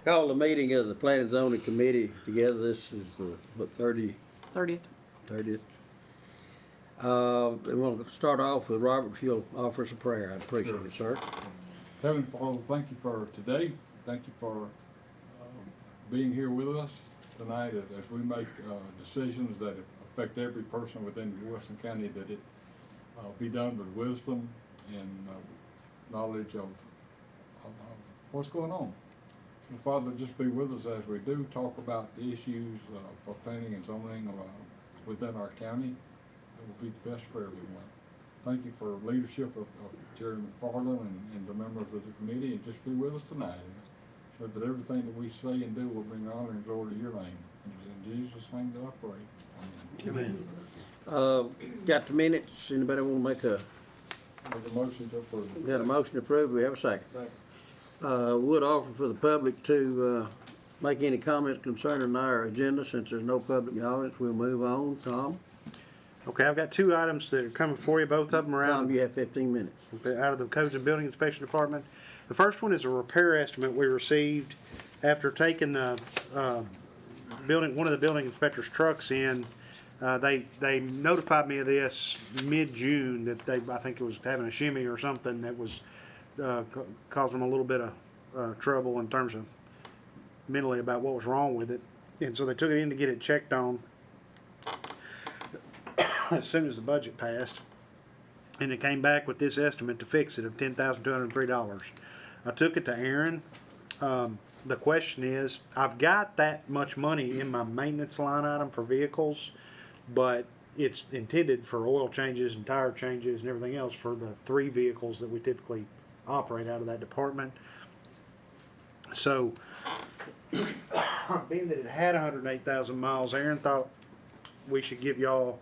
Call the meeting of the Planning and Zoning Committee together. This is the, what, 30th. 30th. And we'll start off with Robert, if you'll offer us a prayer. I'd appreciate it, sir. Heavenly Father, thank you for today. Thank you for being here with us tonight as we make decisions that affect every person within Wilson County, that it be done with wisdom and knowledge of what's going on. So Father, just be with us as we do talk about the issues for planning and zoning within our county. It will be the best for everyone. Thank you for leadership of Jerry McFarland and the members of the committee, and just be with us tonight, so that everything that we say and do will bring honor and glory to your name. And in Jesus' name that I pray. Amen. Got the minutes? Anybody want to make Make a motion to approve. got a motion to approve? We have a second. Would offer for the public to make any comments concerning our agenda. Since there's no public audience, we'll move on. Tom? Okay, I've got two items that are coming for you. Both of them are Tom, you have 15 minutes. out of the Codes and Building Inspection Department. The first one is a repair estimate we received after taking the one of the building inspector's trucks in. They notified me of this mid-June that I think it was having a shimmy or something that was causing them a little bit of trouble in terms of mentally about what was wrong with it. And so they took it in to get it checked on as soon as the budget passed. And it came back with this estimate to fix it of $10,203. I took it to Aaron. The question is, I've got that much money in my maintenance line item for vehicles, but it's intended for oil changes and tire changes and everything else for the 3 vehicles that we typically operate out of that department. So, being that it had 108,000 miles, Aaron thought we should give y'all,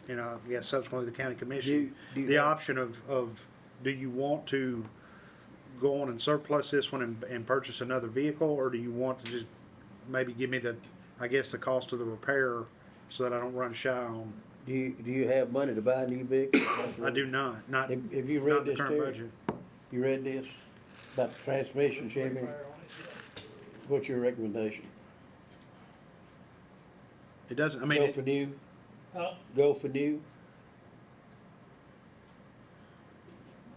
I guess subsequently the county commission, Do you the have- option of do you want to go on and surplus this one and purchase another vehicle, or do you want to just maybe give me the cost of the repair so that I don't run shy on? Do you have money to buy a new vehicle? I do not Have you not read the this, current Terry? budget. You read this? About the transmission, Chevy? What's your recommendation? It doesn't, Go for new? Go for new?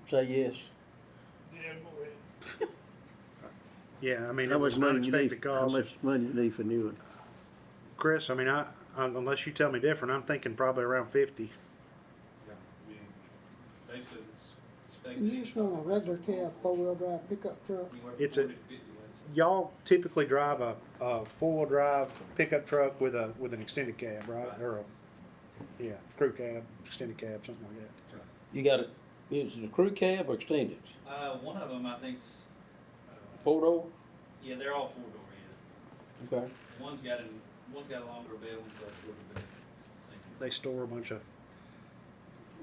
Say yes. yeah, I mean, How it much was an money you need? unexpected How cost. much money you need for new one? Chris, I mean, I unless you tell me different, I'm thinking probably around 50. Basically, it's You just want a regular cab, 4-wheel drive pickup truck. It's a- Y'all typically drive a 4-wheel drive pickup truck with an extended cab, right? Or crew cab, extended cab, something like that. You got it, is it a crew cab or extended? One of them, I think's, 4-door? yeah, they're all 4-door, Okay. yeah. One's got a longer bed, one's got a shorter bed. They store a bunch of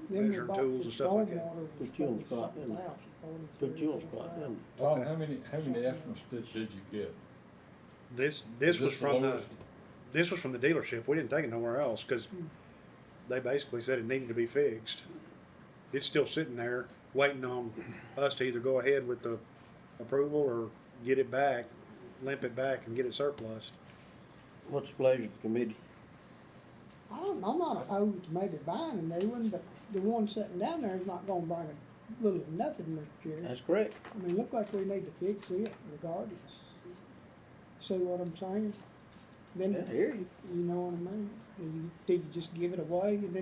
Them Measuring you bought tools for and stuff like that. stormwater was Put you on the spot, didn't it? 47,000, Put you on the spot, 43,000. didn't it? Tom, Okay. how many estimates did you get? this Is was the from the lowest? this was from the dealership. We didn't take it nowhere else because they basically said it needed to be fixed. It's still sitting there waiting on us to either go ahead with the approval or get it back, limp it back and get it surplus. What's the pleasure of the committee? I'm not opposed to maybe buying a new one, but the one sitting down there is not gonna bring a little of nothing, Mr. Jerry. That's correct. I mean, look like we need to fix it regardless. See what I'm saying? Then, I hear you. you know what I mean? Did you just give it away and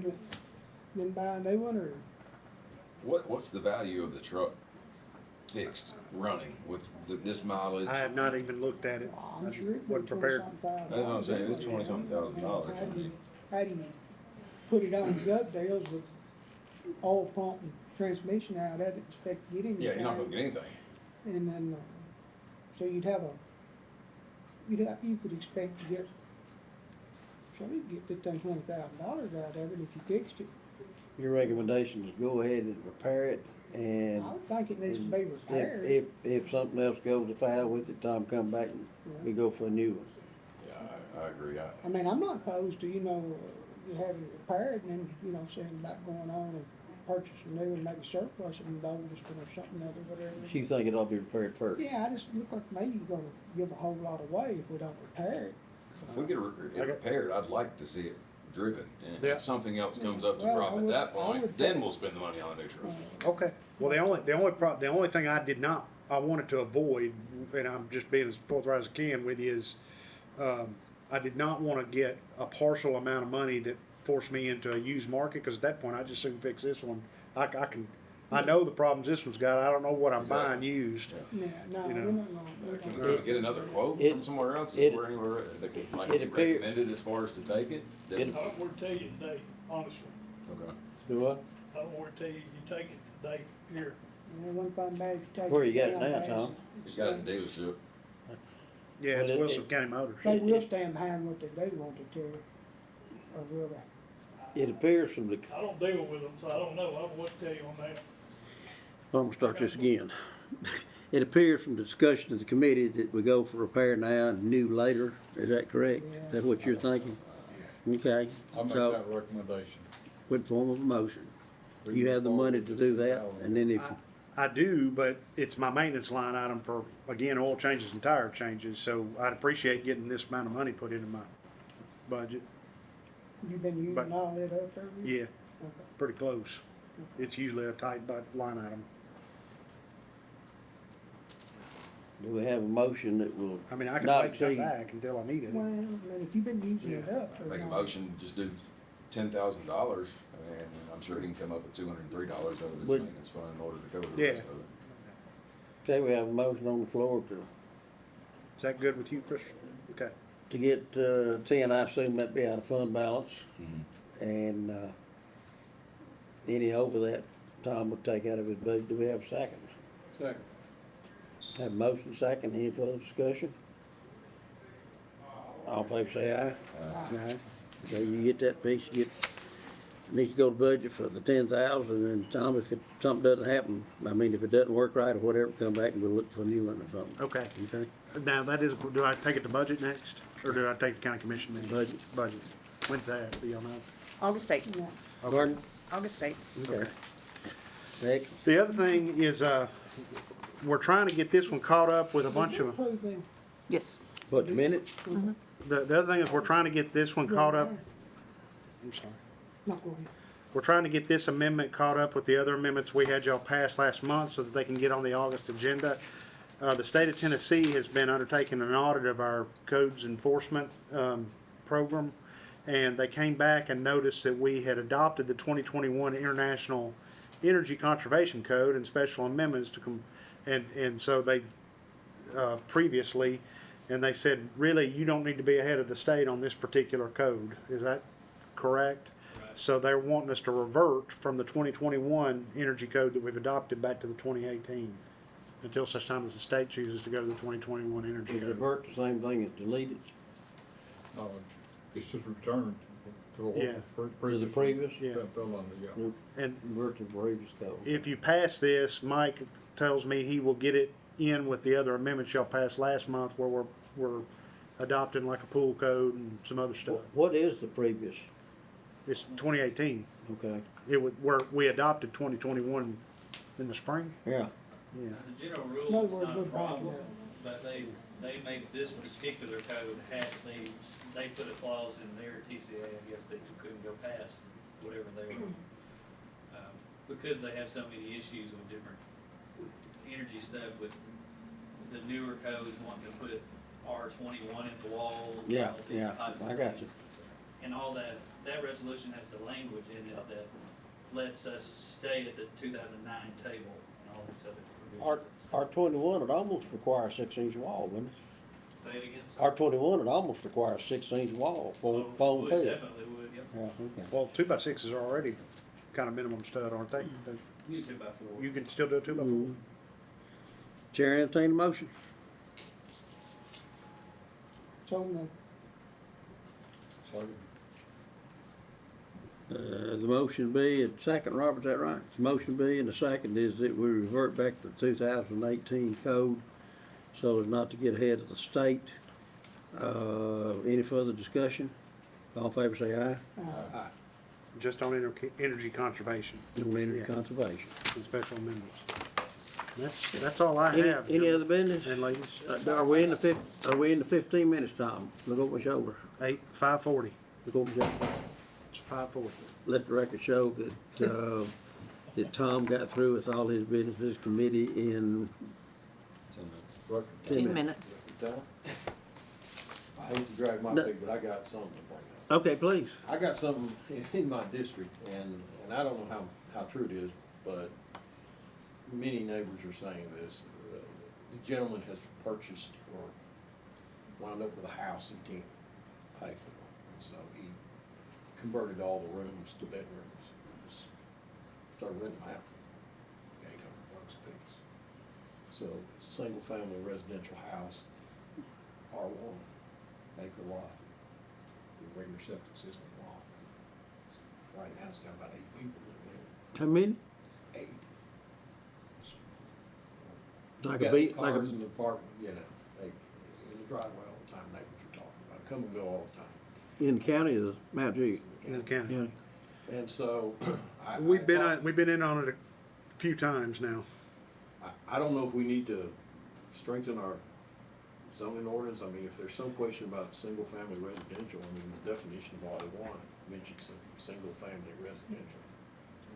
then buy a new one, or? What's the value of the truck fixed, running with this mileage? I have not even looked at it. Well, I'm I sure it'd be wasn't prepared. That's what I'm saying, it's $20-something thousand dollars. How do you put it on gov deals with oil pump and transmission out of it, expect to get anything? Yeah, you're not gonna get anything. And then, so you could expect to get, so you'd get $15,000-$20,000 out of it if you fixed it. Your recommendation is go ahead and repair it, and I would think it needs to be repaired. if something else goes afoul with it, Tom come back and we go for a new one. Yeah, I agree. I mean, I'm not opposed to, you having it repaired and then, seeing about going on and purchase a new and maybe surplus it and those or something other, whatever. She think it ought to be repaired first. Yeah, I just look like to me you're gonna give a whole lot away if we don't repair it. If we get it repaired, I'd like to see it driven. And Yeah. if something else comes up to Well, problem at that I point, would then think- we'll spend the money on a new truck. Okay, well, the only thing I wanted to avoid, and I'm just being as forthright as I can with you, is, I did not wanna get a partial amount of money that forced me into a used market, cause at that point, I just soon fix this one. I know the problems this one's got, I don't know what I'm buying Exactly. used. Yeah, no, You we're know. not gonna, we're Can gonna. we get another quote It- from somewhere else? it- Is there anywhere that could, like, it be appear- recommended as far as to take it? That- It- I don't want to tell you today, honestly. Okay. Do what? I don't want to tell you, you take it today, here. And one thing bad, if you take. Where you got it down now, fast, Tom? It's got it at the dealership. Yeah, it's Well, it- Wilson County Motors. They will it- stand behind what they do want to tell you, or will they? It appears from the, I don't deal with them, so I don't know. I don't know what to tell you on that. I'm gonna start this again. It appears from the discussion of the committee that we go for repair now and new later. Is that correct? Yeah. Is that what you're thinking? Okay, I'll make so, that recommendation. what form of a motion? You have the money to do that, and then if, I do, but it's my maintenance line item for, again, oil changes and tire changes, so I'd appreciate getting this amount of money put into my budget. You've been But- using all that up there? Yeah, Okay. pretty close. It's usually a tight line item. do we have a motion that will I mean, I can not wait till exceed? back until I need it. Well, I mean, if you've been using it up. there's Make a not- motion, just do $10,000, and I'm sure he can come up with $203 out of his Would- maintenance fund in order to cover the Yeah. rest of it. Okay, we have a motion on the floor Is that good with you, Chris? Okay. to get, 10, I assume that'd be out of fund balance, Mhm. and, any over that, Tom would take out of his budget. Do we have a second? Second. Have a motion second, any further discussion? All in favor say aye. Aye. Okay, you get that piece, you get, needs to go to budget for the 10,000, and Tom, if something doesn't happen, I mean, if it doesn't work right or whatever, come back and we'll look for a new one or something. Okay. Okay, Now, do I take it to budget next, or do I take the county commission meeting? Budget. Budget. When's that? Do y'all know? August 8th. Yeah. Gordon? August 8th. Okay. Next, The other thing is, we're trying to get this one caught up with a bunch Did you of, approve them? Yes. what, the minutes? the other thing is we're trying to get this one caught up. I'm sorry. No, go ahead. We're trying to get this amendment caught up with the other amendments we had y'all pass last month so that they can get on the August agenda. The state of Tennessee has been undertaking an audit of our codes enforcement, program. And they came back and noticed that we had adopted the 2021 International Energy Conservation Code and special amendments and so they, previously, and they said, really, you don't need to be ahead of the state on this particular code. Is that correct? Right. So they're wanting us to revert from the 2021 energy code that we've adopted back to the 2018 until such time as the state chooses to go to the 2021 energy Is code. revert the same thing as deleted? It's just returned to what Yeah. was To the previous? Yeah. That fell under, yeah. And Revert to the previous code. if you pass this, Mike tells me he will get it in with the other amendments y'all passed last month where we're adopting like a pool code and some other stuff. What is the previous? It's 2018. Okay, We adopted 2021 in the spring. yeah. Yeah. As a general In rule, other it's words, not a we're backing problem, up. but they make this particular code they put a clause in their TCA, I guess, that you couldn't go past whatever they were. Because they have so many issues with different energy stuff with the newer codes wanting to put R21 in the walls. and Yeah, all these yeah, types of I got things. And all that resolution has the language in it that lets us stay at the 2009 table and all these other provisions. R21 would almost require a 6-inch wall, wouldn't it? Say it again. sorry. R21 would almost require a 6-inch wall, Oh, foam would, fill. Definitely would, yep. Yeah, okay. Well, 2x6s are already kind of minimum stud, aren't they? You 2x4. You can still do a 2x4. Mhm. Chair, entertain the motion. So, no. The motion be, and second, Robert, is that right? The motion be, and the second is that we revert back to the 2018 code so as not to get ahead of the state. Any further discussion? All in favor say aye. just on energy conservation No energy Yeah. conservation. and special amendments. That's all I Any, have. any other business? And ladies, Are we in the 15 minutes, Tom? Look over my shoulder. 5:40. Look over my shoulder. It's 5:40. Let the record show that, that Tom got through with all his business committee in 10 minutes. I hate to drag my No. feet, but I got something to bring up. Okay, please. I got something in my district, and I don't know how true it is, but many neighbors are saying this. The gentleman has purchased or wound up with a house he can't pay for. And so he converted all the rooms to bedrooms. Just started renting them out, $800 a piece. So it's a single-family residential house, R1, acre lot, with regular septic system lot. Right now, it's got about 8 people living in it. How many? 8. Like Got a beat, like cars a, in the apartment, you know, they, in the driveway all the time, neighbors are talking about it, come and go all the time. in the county of Mount Juliet In the county. County. And so, We've been in on it a few times now. I don't know if we need to strengthen our zoning ordinance. I mean, if there's some question about single-family residential, I mean, the definition of R1 mentions single-family residential.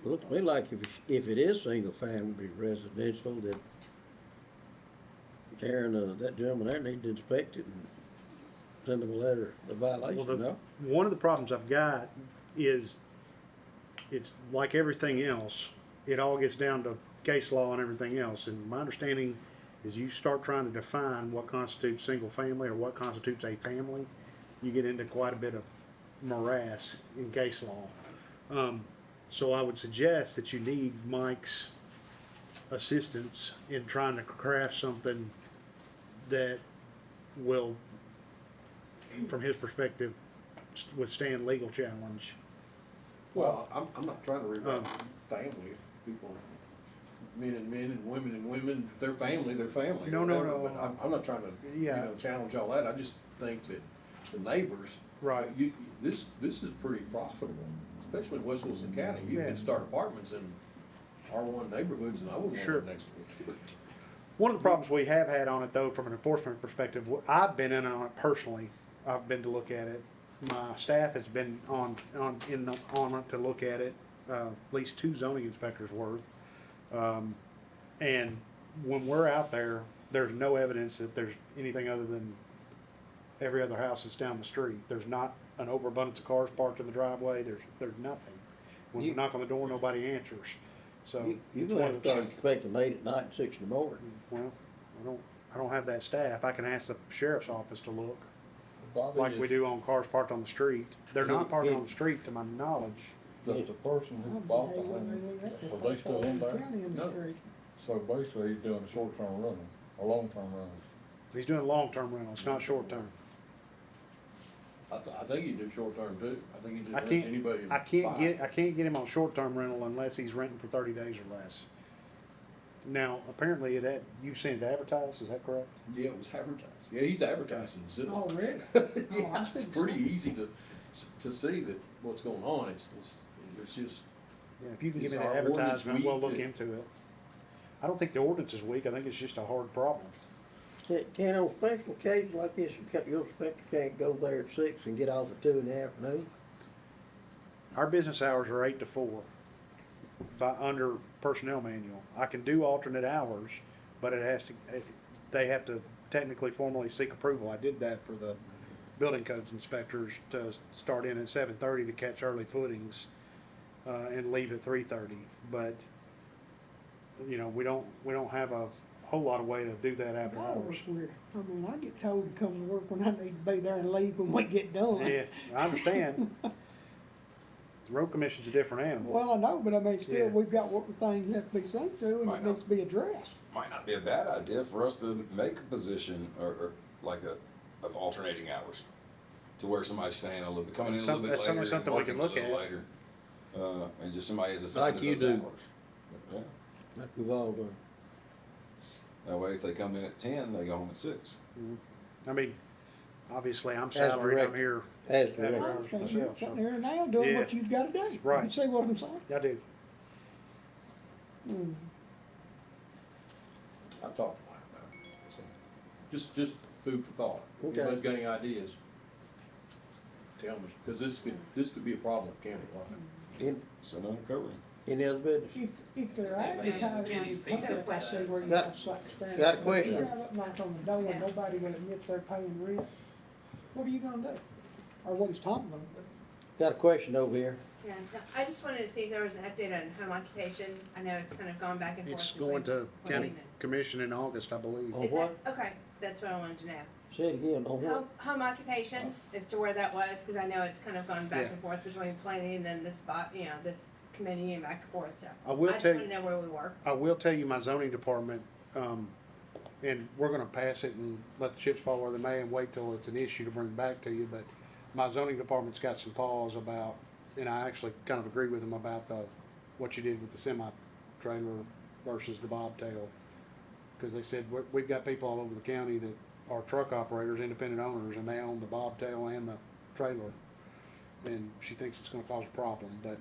Looks to me like if it is single family residential, that Karen, that gentleman there need to inspect it and send them a letter of violation, no? One of the problems I've got is, it's like everything else, it all gets down to case law and everything else, and my understanding is you start trying to define what constitutes single family or what constitutes a family, you get into quite a bit of morass in case law. So I would suggest that you need Mike's assistance in trying to craft something that will, from his perspective, withstand legal challenge. Well, I'm not trying to rewrite family. People, men and women, if they're family, they're family. No, or no, whatever, no, but I'm not trying to, Yeah. challenge all that. I just think that the neighbors. Right. This is pretty profitable, especially in West Wilson County. You Yeah. can start apartments in R1 neighborhoods, and I wouldn't want Sure. to live next door to it. One of the problems we have had on it, though, from an enforcement perspective, I've been in on it personally. I've been to look at it. My staff has been on it to look at it. At least 2 zoning inspectors worth. And when we're out there, there's no evidence that there's anything other than every other house that's down the street. There's not an overabundance of cars parked in the driveway. There's nothing. When we You- knock on the door, nobody answers. So You're it's gonna one have of to the- start inspecting late at night, 6 in the morning. well, I don't have that staff. I can ask the sheriff's office to look, Bobby, like we do on cars parked on the street. They're not parked Yeah. on the street, to my knowledge. does the person who bought the home, are they still in there? No. So basically, he's doing a short-term rental, a long-term rental. He's doing long-term rentals, not short-term. I think you do short term too. I think you just I rent can't, anybody. I can't get him on short-term rental unless he's renting for 30 days or less. Now, apparently you've seen it advertised, is that correct? Yeah, it was advertised. Yeah, he's advertising Zillow. Oh, really? Yeah, I it's think pretty so. easy to see that what's going on. It's just, Yeah, if you can give me Is the our ordinance advertisement, we'll weak look to- into it. I don't think the ordinance is weak, I think it's just a hard problem. Can on special occasions like this, your inspector can't go there at 6 and get off at 2 in the afternoon? Our business hours are 8 to 4, under personnel manual. I can do alternate hours, but they have to technically formally seek approval. I did that for the building codes inspectors to start in at 7:30 to catch early footings, and leave at 3:30. But, we don't have a whole lot of way to do that after hours. I mean, I get told to come to work when I need to be there and leave when we get done. Yeah, I understand. The road commission's a different animal. Well, I know, but I mean, Yeah. still, we've got what things have to be seen to, and Right it now. needs to be addressed. Might not be a bad idea for us to make a position or like of alternating hours. To where somebody's staying a little bit, coming in a little bit That's later. and something we working can a look little at. later. And just somebody has a. Like you do. Yeah. Like we've all done. That way, if they come in at 10, they go home at 6. I mean, obviously, I'm As salaried, I'm directed. here. As After I directed. hours understand, you're myself, so. sitting there now doing what Yeah. you've gotta do. Right. You see what I'm saying? I do. I talked to Mike about it. So, just food for thought. If Okay. anybody's got any ideas, tell me, because this could be a problem with county line. So none covering. Any other business? If they're Yeah, man, advertising on Kenny's the public, Pizza I see where you Got- got to stand. got a up. question? Drive up like on the door and nobody will admit they're paying rent. What are you gonna do? Or what is Tom gonna do? Got a question over here. Yeah, no, I just wanted to see if there was an update on home occupation. I know it's kind of gone back and forth. It's going to between county planning commission in August, I believe. On and- Is that, what? okay, that's what I wanted to know. Say it again, on what? Home occupation, as to where that was, cause I know it's kind of gone back Yeah. and forth between planning and then this spot, this committee and back and forth, so. I will just tell wanna know where we were. I will tell you, my zoning department, and we're gonna pass it and let the chips fall where they may and wait till it's an issue to bring it back to you, but my zoning department's got some pause about, and I actually kind of agree with them about what you did with the semi-trailer versus the bobtail. Cause they said, we've got people all over the county that are truck operators, independent owners, and they own the bobtail and the trailer. And she thinks it's gonna cause a problem, but,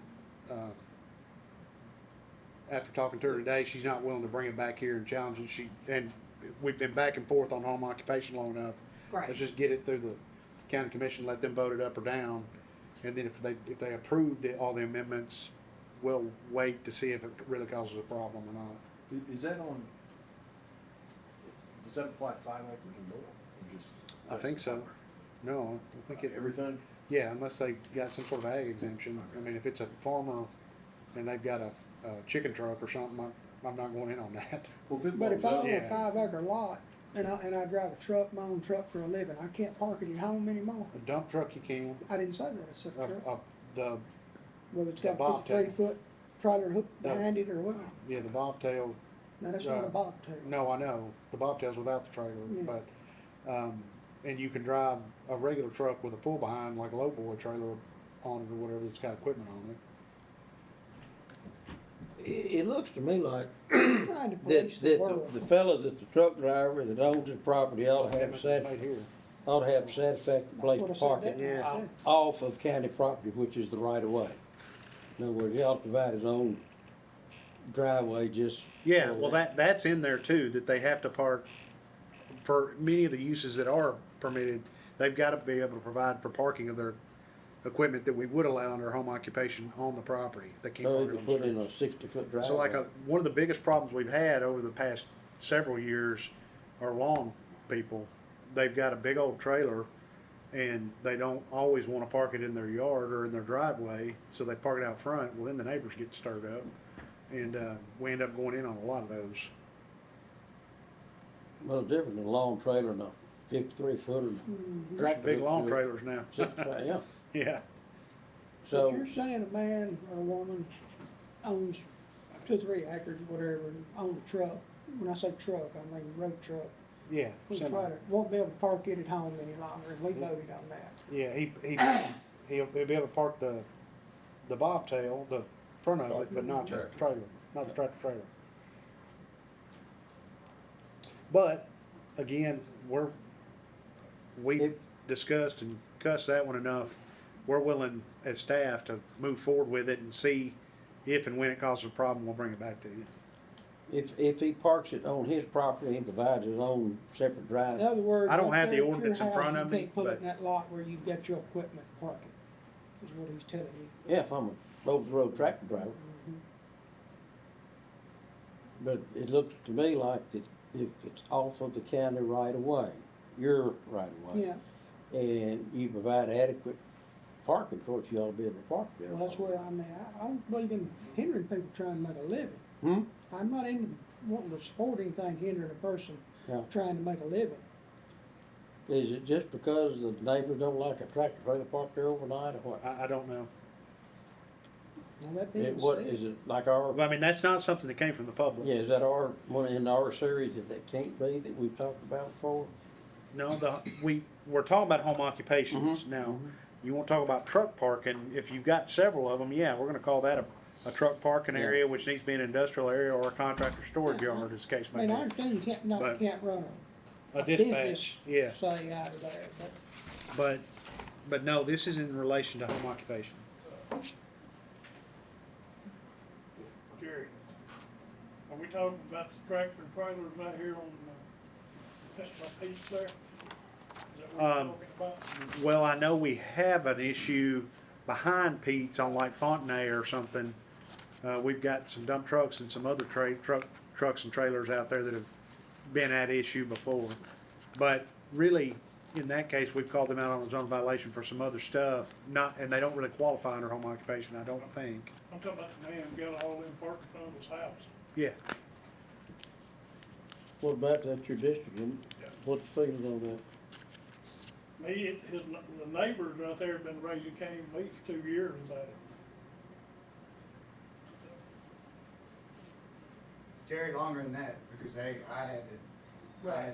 after talking to her today, she's not willing to bring it back here and challenge it. And we've been back and forth on home occupation long enough. Right. Let's just get it through the county commission, let them vote it up or down. And then if they approve all the amendments, we'll wait to see if it really causes a problem or not. Is that on, does that apply to 5 acres and more? Or just I think so. No, I think it, Everything? yeah, unless they got some sort of ag exemption. I mean, if it's a farmer and they've got a chicken truck or something, I'm not going in on that. Well, if it But if I blows own up, a Yeah. 5 acre lot and I drive a truck, my own truck for a living, I can't park it at home anymore. A dump truck you can, I didn't say that, I said a truck. the, Whether it's the got to put a bobtail. 3 foot trailer hook No. behind it or what. yeah, the bobtail. Now, that's not a bobtail. No, I know, the bobtail's without the trailer, Yeah. but, and you can drive a regular truck with a pull behind, like a lowboy trailer on it or whatever that's got equipment on it. It looks to me like Trying to that, police the that world. the fellow that's the truck driver that owns his property ought to have Right here. ought to have a satisfactory place That's to what I park said, it. that night, too. Off of county property, which is the right of way. In other words, he ought to provide his own driveway just. Yeah, for well, that's in there too, that they have to park, for many of the uses that are permitted, they've gotta be able to provide for parking of their equipment that we would allow under home occupation on the property. They can't So he park it could on the put street. in a 60-foot driveway. So like, one of the biggest problems we've had over the past several years are lawn people. They've got a big old trailer and they don't always wanna park it in their yard or in their driveway, so they park it out front. Well, then the neighbors get stirred up and, we end up going in on a lot of those. Well, it's different than a long trailer and a 53-footer tractor. Big long hook. trailers now. Yeah, Yeah, But so, you're saying a man or a woman owns 2 or 3 acres, whatever, and owns a truck. When I say truck, I mean road truck. yeah. We semi. try to, won't be able to park it at home any longer, and we loaded on that. Yeah, he'll be able to park the bobtail, the front of it, but not the Tractor. trailer, not the tractor trailer. But, again, we've If- discussed and cussed that one enough. We're willing as staff to move forward with it and see if and when it causes a problem, we'll bring it back to you. if he parks it on his property and provides his own separate In drive, other words. I don't right have the there at your ordinance in house, front you of me, can't put but- it in that lot where you've got your equipment parking, is what he's telling you. yeah, if I'm a over-the-road tractor driver. But it looks to me like that if it's off of the county right of way, your right of way. Yeah, And you provide adequate parking for it, you ought to be able to park there. well, that's where I mean, I don't believe in hindering people trying to make a living. Hmm? I'm not into wanting to support anything hindering a person Yeah. trying to make a living. Is it just because the neighbors don't like a tractor trailer parked there overnight or what? I don't know. Now, that being What, said, is it like our, I mean, that's not something that came from the public. yeah, is that our, one in our series that can't be that we've talked about before? No, we're talking about home occupations now. You wanna talk about truck parking, if you've got several of them, yeah, we're gonna call that a truck parking Yeah. area, which needs to be an industrial area or a contractor storage yard, as the case I may mean, I be. understand you But- can't run A business dispatch, yeah. say out of there, but But no, this is in relation to home occupation. Gary, are we talking about the tractor and trailers out here on, Peach there? Is that what we're Um, talking about? Well, I know we have an issue behind Pete's on like Fontenay or something. We've got some dump trucks and some other trucks and trailers out there that have been at issue before. But really, in that case, we've called them out on a zone violation for some other stuff, and they don't really qualify under home occupation, I don't think. I'm talking about the man who got all them parking in front of his house. Yeah, What about that your district, and Yeah. what's the feelings on that? The neighbors out there have been raising Cain and me for 2 years about it. Terry, longer than that, because I had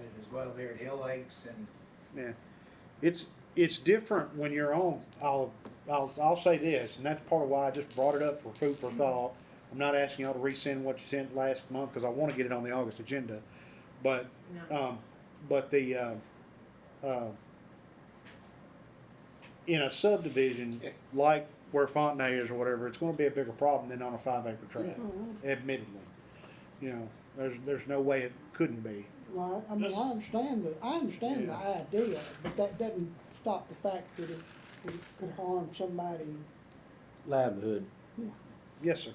it as well there at Hill Lakes and yeah. It's different when you're on, I'll say this, and that's part of why I just brought it up for food for thought. I'm not asking y'all to resend what you sent last month, cause I wanna get it on the August agenda. But, in a subdivision, like where Fontenay is or whatever, it's gonna be a bigger problem than on a 5 acre tract, admittedly. You know, there's no way it couldn't be. well, I mean, I understand the idea, but that doesn't stop the fact that it could harm somebody. Livelihood. Yes, sir.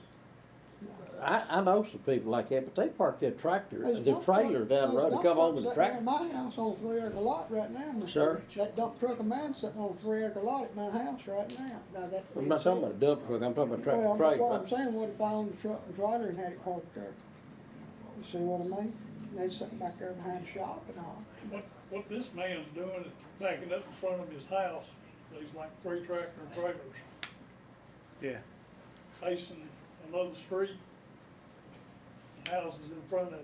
I know some people like that, but they park their tractor, There's their dump trailer truck- down the road to there's come dump home with trucks the sitting there tractor. in my house on a 3 acre lot right now. Mr. Sir? That dump truck of mine sitting on a 3 acre lot at my house right now. Now that. I'm not talking about a dump truck, I'm talking about tractor Well, trailer. what I'm saying, what if I owned the truck and trailer and had it parked there? You see what I mean? They sitting back there behind the shop and all. What this man's doing is backing up in front of his house, there's like 3 tractor and trailers Yeah. facing another street, houses in front of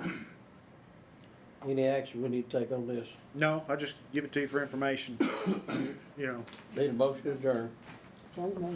him. Any action we need to take on this? No, I just give it to you for information. You know, Need a motion to adjourn. So, you know,